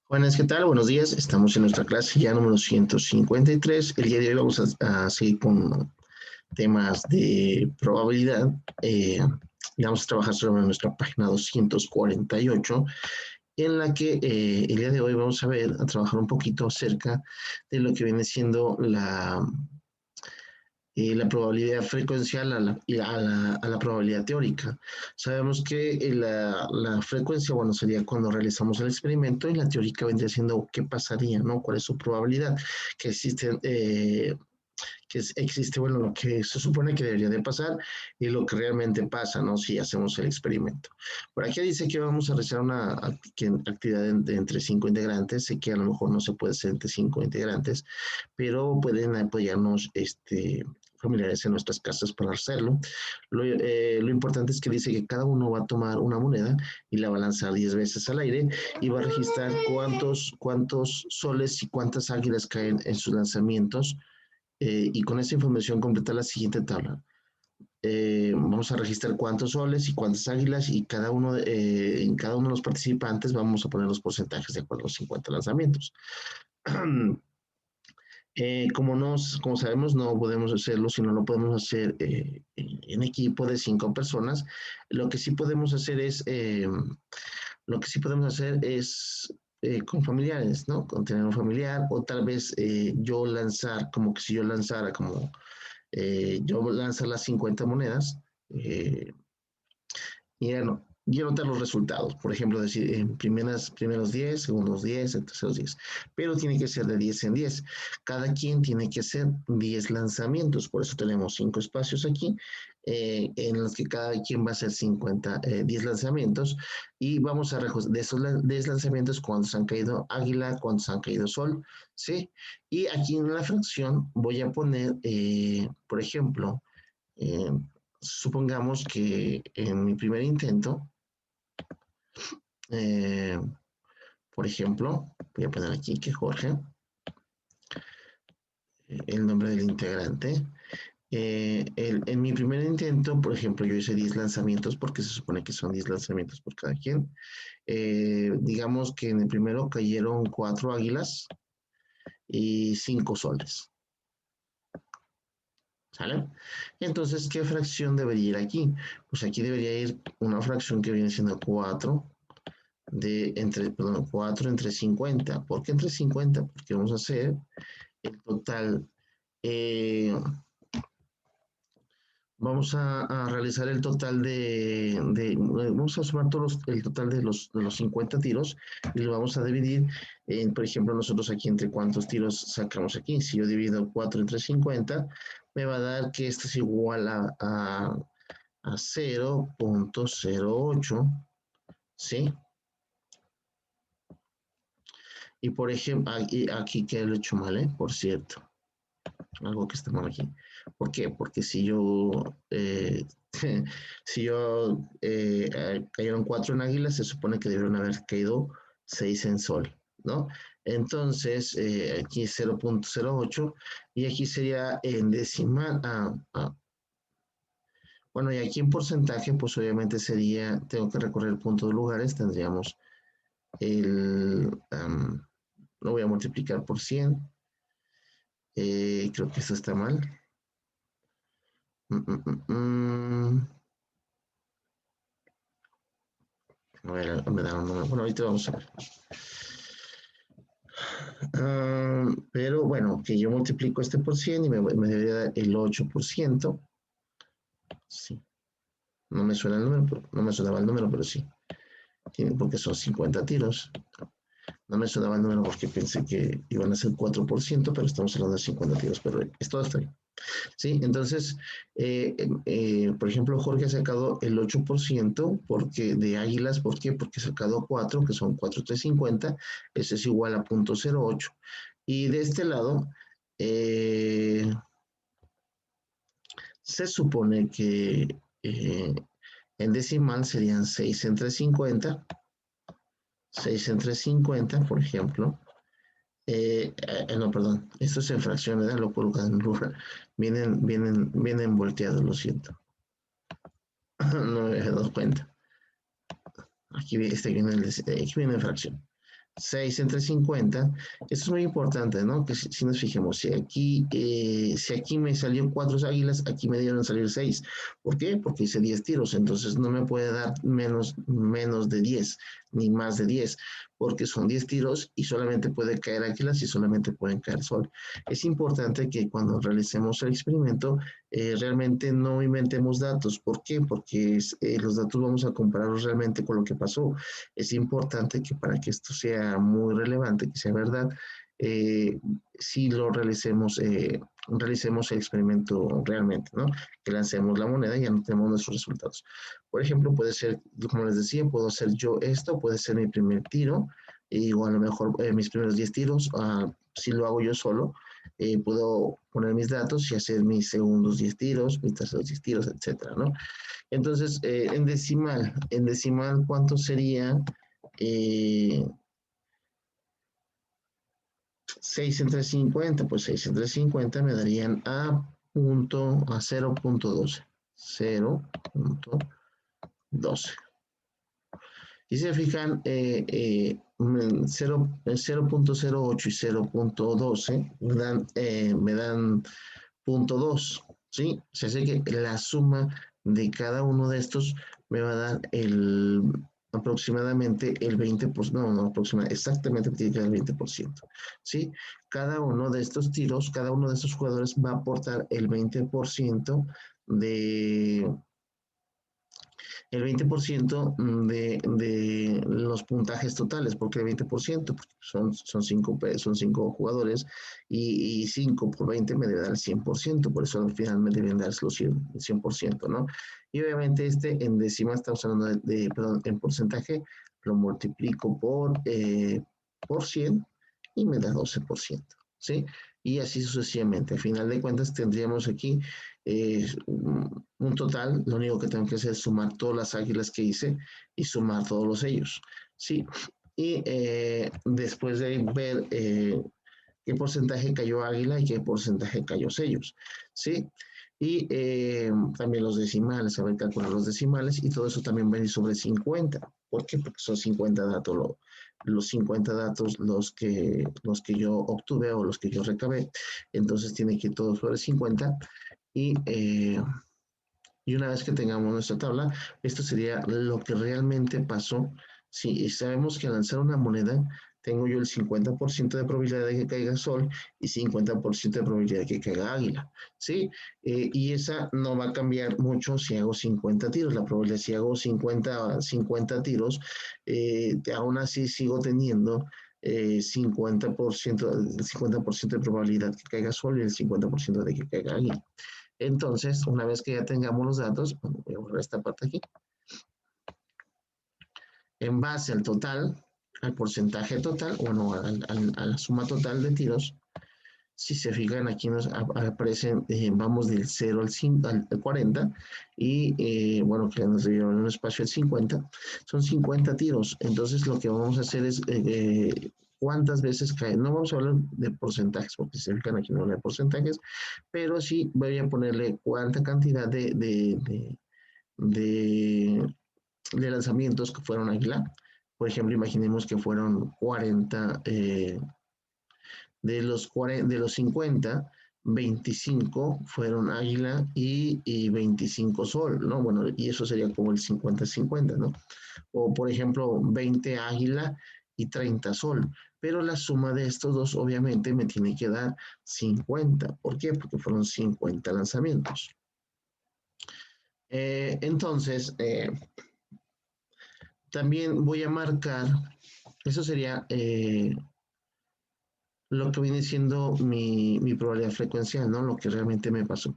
Jóvenes, ¿qué tal? Buenos días. Estamos en nuestra clase ya número 153. El día de hoy vamos a seguir con temas de probabilidad. Y vamos a trabajar sobre nuestra página 248, en la que el día de hoy vamos a ver, a trabajar un poquito acerca de lo que viene siendo la probabilidad frecuencial a la probabilidad teórica. Sabemos que la frecuencia, bueno, sería cuando realizamos el experimento, y la teórica vendría siendo qué pasaría, ¿no? ¿Cuál es su probabilidad? Que existen, existe, bueno, lo que se supone que debería de pasar y lo que realmente pasa, ¿no? Si hacemos el experimento. Por aquí dice que vamos a realizar una actividad de entre 5 integrantes. Sé que a lo mejor no se puede hacer entre 5 integrantes, pero pueden apoyarnos familiares en nuestras casas para hacerlo. Lo importante es que dice que cada uno va a tomar una moneda y la va a lanzar 10 veces al aire y va a registrar cuántos soles y cuántas águilas caen en sus lanzamientos, y con esa información completa la siguiente tabla. Vamos a registrar cuántos soles y cuántas águilas, y en cada uno de los participantes vamos a poner los porcentajes de acuerdo a los 50 lanzamientos. Como sabemos, no podemos hacerlo, si no lo podemos hacer en equipo de 5 personas. Lo que sí podemos hacer es, con familiares, ¿no? Con tener un familiar, o tal vez yo lanzar, como que si yo lanzara, yo lanzar las 50 monedas, eh, y anotar los resultados. Por ejemplo, decir en primeros 10, segundos 10, en terceros 10. Pero tiene que ser de 10 en 10. Cada quien tiene que hacer 10 lanzamientos. Por eso tenemos 5 espacios aquí, en los que cada quien va a hacer 10 lanzamientos. Y vamos a de esos 10 lanzamientos, cuántos han caído águila, cuántos han caído sol. ¿Sí? Y aquí en la fracción voy a poner, por ejemplo, eh, supongamos que en mi primer intento, eh, por ejemplo, voy a poner aquí que Jorge, el nombre del integrante. En mi primer intento, por ejemplo, yo hice 10 lanzamientos, porque se supone que son 10 lanzamientos por cada quien. Digamos que en el primero cayeron 4 águilas y 5 soles. ¿Sale? Entonces, ¿qué fracción debería ir aquí? Pues aquí debería ir una fracción que viene siendo 4 4 entre 50. ¿Por qué entre 50? Porque vamos a hacer el total. eh, Vamos a realizar el total vamos a sumar el total de los 50 tiros, y lo vamos a dividir en, por ejemplo, nosotros aquí entre cuántos tiros sacamos aquí. Si yo divido 4 entre 50, me va a dar que esto es igual a 0.08, ¿sí? Y por ejemplo, aquí que lo he hecho mal, por cierto, algo que está mal aquí. ¿Por qué? Porque si yo, cayeron 4 en águila, se supone que debieron haber caído 6 en sol, ¿no? Entonces, aquí es 0.08, y aquí sería en decimal. Bueno, y aquí en porcentaje, pues obviamente tengo que recorrer el punto de lugares, tendríamos lo voy a multiplicar por 100. Creo que esto está mal. Mm, mm, mm, mm. A ver, me da un número. Bueno, ahorita vamos a ver. Pero bueno, que yo multiplico este por 100 y me debería dar el 8%. Sí. No me suena el número, no me sonaba el número, pero sí. Porque son 50 tiros. No me sonaba el número porque pensé que iban a ser 4%, pero estamos hablando de 50 tiros, pero esto está bien. ¿Sí? Entonces, por ejemplo, Jorge ha sacado el 8% de águilas. ¿Por qué? Porque ha sacado 4, que son 4 3 50. Eso es igual a 0.08. Y de este lado, eh, se supone que en decimal serían 6 entre 50. 6 entre 50, por ejemplo. No, perdón, esto es en fracciones, lo coloco en lugar. Vienen volteados, lo siento. No me he dado cuenta. Aquí viene en fracción. 6 entre 50, esto es muy importante, ¿no? Que si nos fijemos, si aquí me salió 4 águilas, aquí me dieron salir 6. ¿Por qué? Porque hice 10 tiros, entonces no me puede dar menos de 10, ni más de 10, porque son 10 tiros y solamente puede caer águilas y solamente pueden caer sol. Es importante que cuando realicemos el experimento, realmente no inventemos datos. ¿Por qué? Porque los datos vamos a compararlos realmente con lo que pasó. Es importante que para que esto sea muy relevante, que sea verdad, eh, si lo realicemos el experimento realmente, ¿no? Que lancemos la moneda y ya no tenemos nuestros resultados. Por ejemplo, puede ser, como les decía, puedo hacer yo esto, puede ser mi primer tiro, o a lo mejor mis primeros 10 tiros, si lo hago yo solo, puedo poner mis datos y hacer mis segundos 10 tiros, mis terceros 10 tiros, etcétera, ¿no? Entonces, en decimal, ¿cuánto sería? Eh, 6 entre 50, pues 6 entre 50 me darían a 0.12. 0.12. Y se fijan, 0.08 y 0.12 me dan 0.2, ¿sí? Se hace que la suma de cada uno de estos me va a dar aproximadamente el 20%, no, exactamente tiene que dar el 20%, ¿sí? Cada uno de estos tiros, cada uno de estos jugadores va a aportar el 20% de los puntajes totales. ¿Por qué el 20%? Porque son cinco jugadores y 5 por 20 me debe dar el 100%, por eso al final me deben dar los 100%, ¿no? Y obviamente en décimas estamos hablando perdón, en porcentaje, lo multiplico por 100 y me da 12%, ¿sí? Y así sucesivamente. Al final de cuentas tendríamos aquí un total. Lo único que tengo que hacer es sumar todas las águilas que hice y sumar todos los sellos, ¿sí? Y después de ver qué porcentaje cayó águila y qué porcentaje cayó sellos, ¿sí? Y también los decimales, saber calcular los decimales, y todo eso también va a ir sobre 50. ¿Por qué? Porque son 50 datos, los 50 datos los que yo obtuve o los que yo recabé. Entonces tiene que ir todo sobre 50. Y una vez que tengamos nuestra tabla, esto sería lo que realmente pasó. Si sabemos que al lanzar una moneda, tengo yo el 50% de probabilidad de que caiga sol y 50% de probabilidad de que caiga águila, ¿sí? Y esa no va a cambiar mucho si hago 50 tiros. La probabilidad, si hago 50 tiros, aún así sigo teniendo 50% de probabilidad que caiga sol y el 50% de que caiga águila. Entonces, una vez que ya tengamos los datos, voy a borrar esta parte aquí, en base al total, al porcentaje total, bueno, a la suma total de tiros, si se fijan aquí nos aparecen, vamos del 0 al 40 y bueno, que nos dieron un espacio al 50, son 50 tiros. Entonces lo que vamos a hacer es cuántas veces cae. No vamos a hablar de porcentajes, porque si se fijan aquí no habla de porcentajes, pero sí voy a ponerle cuánta cantidad de, de lanzamientos que fueron águila. Por ejemplo, imaginemos que fueron 40, de los 50, 25 fueron águila y 25 sol, ¿no? Bueno, y eso sería como el 50-50, ¿no? O por ejemplo, 20 águila y 30 sol. Pero la suma de estos dos obviamente me tiene que dar 50. ¿Por qué? Porque fueron 50 lanzamientos. Entonces, también voy a marcar, eso sería lo que viene siendo mi probabilidad frecuencial, ¿no? Lo que realmente me pasó,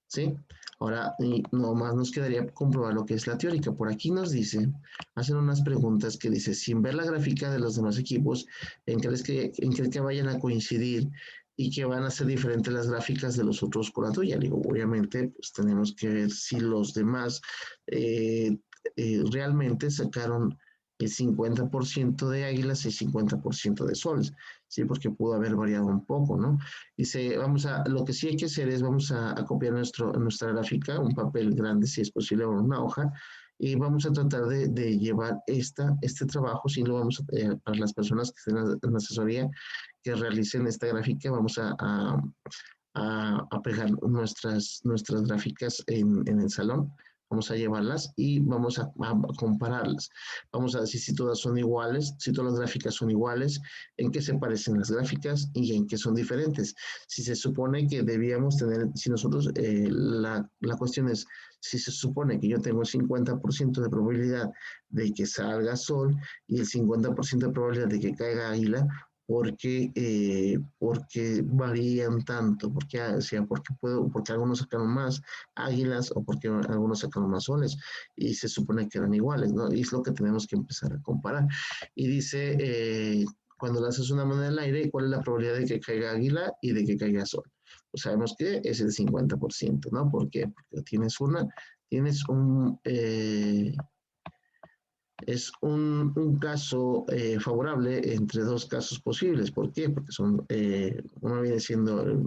¿sí? Ahora, y nomás nos quedaría comprobar lo que es la teórica. Por aquí nos dice, hacen unas preguntas que dice, sin ver la gráfica de los demás equipos, ¿en qué vayan a coincidir y que van a ser diferentes las gráficas de los otros con la tuya? Digo, obviamente, pues tenemos que ver si los demás eh, realmente sacaron el 50% de águilas y 50% de soles, ¿sí? Porque pudo haber variado un poco, ¿no? Dice, lo que sí hay que hacer es, vamos a copiar nuestra gráfica, un papel grande si es posible o una hoja, Y vamos a tratar de llevar este trabajo, si lo vamos para las personas que estén en la asesoría, que realicen esta gráfica, vamos a pegar nuestras gráficas en el salón. Vamos a llevarlas y vamos a compararlas. Vamos a decir si todas son iguales, si todas las gráficas son iguales, en qué se parecen las gráficas y en qué son diferentes. Si se supone que debíamos tener, si nosotros, la cuestión es, si se supone que yo tengo el 50% de probabilidad de que salga sol y el 50% de probabilidad de que caiga águila, porque varían tanto, porque, o sea, porque algunos sacaron más águilas o porque algunos sacaron más soles y se supone que eran iguales, ¿no? Y es lo que tenemos que empezar a comparar. Y dice, cuando lanzas una moneda al aire, ¿cuál es la probabilidad de que caiga águila y de que caiga sol? Pues sabemos que es el 50%, ¿no? ¿Por qué? Porque tienes un caso favorable entre dos casos posibles. ¿Por qué? Porque uno viene siendo,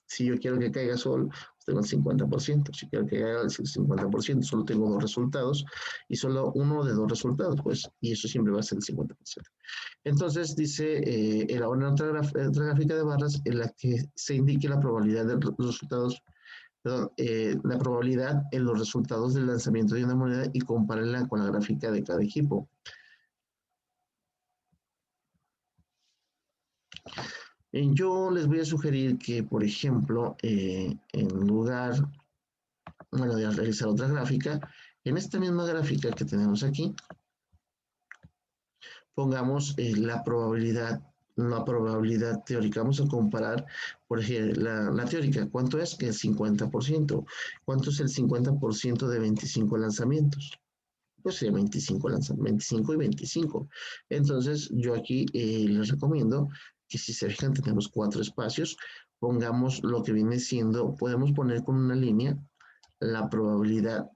si yo quiero que caiga sol, pues tengo el 50%. Si quiero que caiga el 50%, solo tengo dos resultados y solo uno de dos resultados, pues, y eso siempre va a ser el 50%. Entonces dice, elabora otra gráfica de barras en la que se indique la probabilidad de los resultados, perdón, la probabilidad en los resultados del lanzamiento de una moneda y compárela con la gráfica de cada equipo. Yo les voy a sugerir que, por ejemplo, en lugar, bueno, de realizar otra gráfica, en esta misma gráfica que tenemos aquí, pongamos la probabilidad teórica. Vamos a comparar, por ejemplo, la teórica. ¿Cuánto es? El 50%. ¿Cuánto es el 50% de 25 lanzamientos? Pues sería 25 lanzamientos, 25 y 25. Entonces, yo aquí les recomiendo que si se fijan, tenemos 4 espacios. Pongamos lo que viene siendo, podemos poner con una línea la probabilidad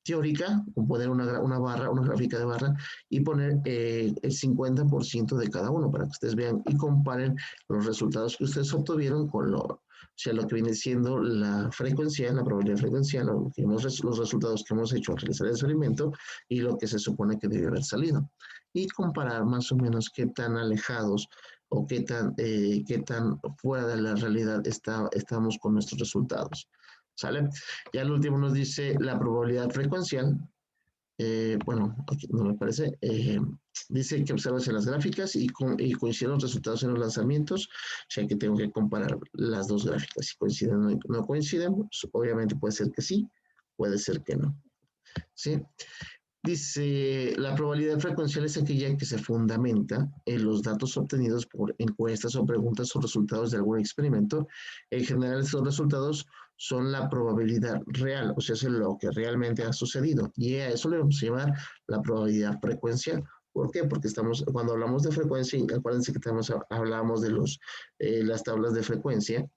teórica, o poner una barra, una gráfica de barra y poner el 50% de cada uno para que ustedes vean y comparen los resultados que ustedes obtuvieron con o sea, lo que viene siendo la frecuencia, la probabilidad frecuencial, los resultados que hemos hecho al realizar el experimento y lo que se supone que debe haber salido. Y comparar más o menos qué tan alejados o qué tan fuera de la realidad estamos con nuestros resultados. ¿Sale? Ya el último nos dice la probabilidad frecuencial. Bueno, aquí no me parece. Dice que observas en las gráficas y coinciden los resultados en los lanzamientos. O sea que tengo que comparar las dos gráficas. Si coinciden o no coinciden, pues, obviamente puede ser que sí, puede ser que no. ¿Sí? Dice, la probabilidad frecuencial es aquella que se fundamenta en los datos obtenidos por encuestas o preguntas o resultados de algún experimento. En general, estos resultados son la probabilidad real, o sea, es lo que realmente ha sucedido. Y a eso le vamos a llamar la probabilidad frecuencial. ¿Por qué? Porque cuando hablamos de frecuencia, acuérdense que hablamos de las tablas de frecuencia,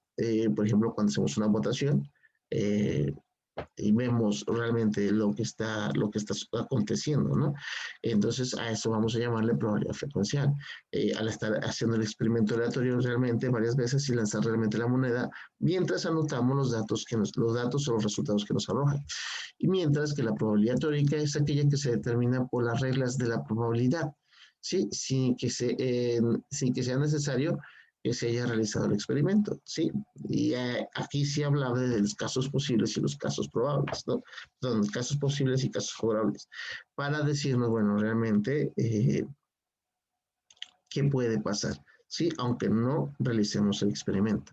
por ejemplo, cuando hacemos una votación, eh, y vemos realmente lo que está aconteciendo, ¿no? Entonces a eso vamos a llamarle probabilidad frecuencial. Al estar haciendo el experimento aleatorio realmente varias veces y lanzar realmente la moneda, mientras anotamos los datos o los resultados que nos arrojan. Y mientras que la probabilidad teórica es aquella que se determina por las reglas de la probabilidad, ¿sí? Sin que sea necesario que se haya realizado el experimento, ¿sí? Y aquí sí hablaba de los casos posibles y los casos probables, ¿no? Son los casos posibles y casos favorables, para decirnos, bueno, realmente, ¿qué puede pasar? Sí, aunque no realicemos el experimento.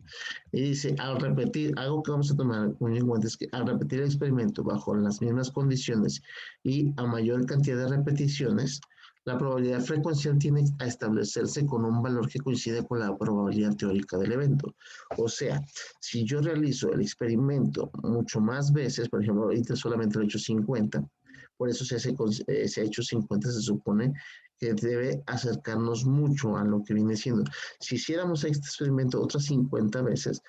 Y dice, al repetir, algo que vamos a tomar muy en cuenta es que al repetir el experimento bajo las mismas condiciones y a mayor cantidad de repeticiones, la probabilidad frecuencial tiene a establecerse con un valor que coincide con la probabilidad teórica del evento. O sea, si yo realizo el experimento mucho más veces, por ejemplo, ahorita solamente lo he hecho 50, por eso se ha hecho 50, se supone que debe acercarnos mucho a lo que viene siendo. Si hiciéramos este experimento otras 50 veces,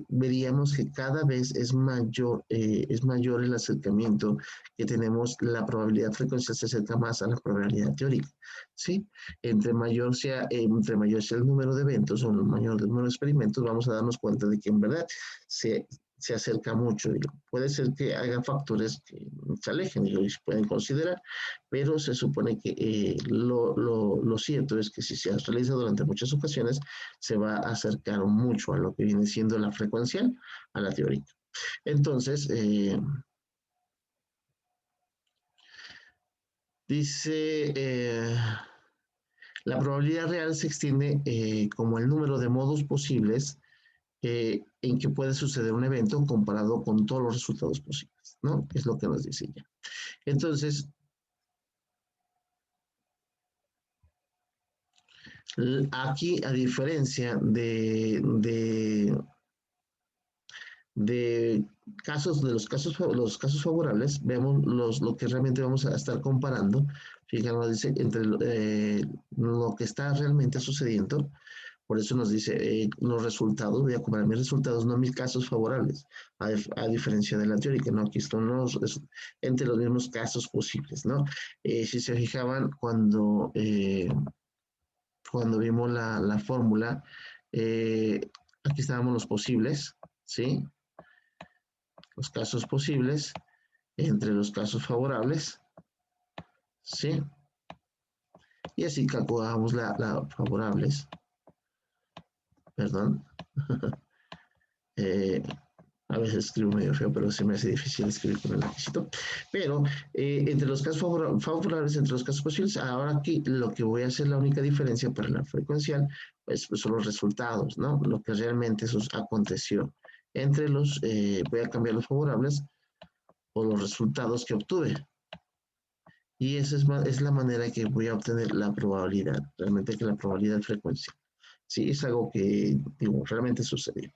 veríamos que cada vez es mayor el acercamiento que tenemos, la probabilidad frecuencial se acerca más a la probabilidad teórica, ¿sí? Entre mayor sea el número de eventos o el mayor número de experimentos, vamos a darnos cuenta de que en verdad se acerca mucho. Digo, puede ser que haya factores que se alejen y se pueden considerar, pero se supone que lo cierto es que si se realiza durante muchas ocasiones, se va a acercar mucho a lo que viene siendo la frecuencial, a la teórica. Entonces, dice, la probabilidad real se extiende como el número de modos posibles en que puede suceder un evento comparado con todos los resultados posibles, ¿no? Es lo que nos dice ya. Entonces, aquí, a diferencia de casos, de los casos favorables, vemos lo que realmente vamos a estar comparando. Fíjense, nos dice entre lo que está realmente sucediendo. Por eso nos dice los resultados, voy a comparar mis resultados, no mis casos favorables, a diferencia de la teórica, ¿no? Aquí están entre los mismos casos posibles, ¿no? Si se fijaban cuando vimos la fórmula, eh, aquí estábamos los posibles, ¿sí? Los casos posibles entre los casos favorables, ¿sí? Y así calculábamos la favorables, perdón. eh, A veces escribo medio feo, pero se me hace difícil escribir con el lapicito. Pero entre los casos favorables, entre los casos posibles, ahora aquí lo que voy a hacer, la única diferencia para la frecuencial, pues son los resultados, ¿no? Lo que realmente eso aconteció. Voy a cambiar los favorables por los resultados que obtuve. Y esa es la manera que voy a obtener la probabilidad, realmente que la probabilidad frecuencial. Sí, es algo que, digo, realmente sucedió.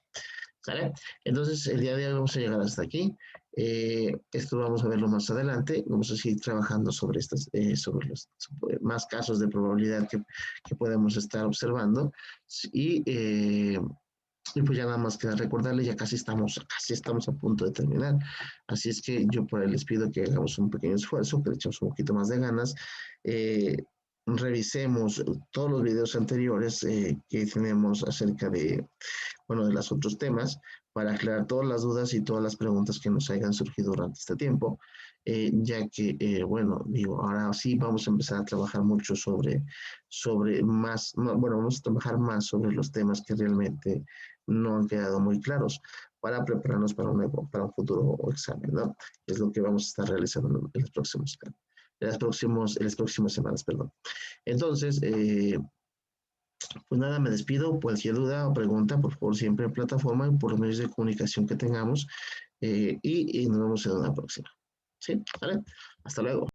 ¿Sale? Entonces, el día de hoy vamos a llegar hasta aquí. Esto vamos a verlo más adelante. Vamos a seguir trabajando sobre los más casos de probabilidad que podemos estar observando. Y, eh, y pues ya nada más queda recordarle, ya casi estamos a punto de terminar. Así es que yo por ahí les pido que hagamos un pequeño esfuerzo, que le echemos un poquito más de ganas. Eh, Revisemos todos los videos anteriores que tenemos acerca bueno, de los otros temas, para aclarar todas las dudas y todas las preguntas que nos hayan surgido durante este tiempo, ya que, bueno, digo, ahora sí vamos a empezar a trabajar mucho bueno, vamos a trabajar más sobre los temas que realmente no han quedado muy claros para prepararnos para un futuro examen, ¿no? Es lo que vamos a estar realizando en las próximas semanas, perdón. Entonces, pues nada, me despido. Cualquier duda o pregunta, por favor, siempre en plataforma y por los medios de comunicación que tengamos. Y nos vemos en una próxima. ¿Sí? ¿Vale? Hasta luego.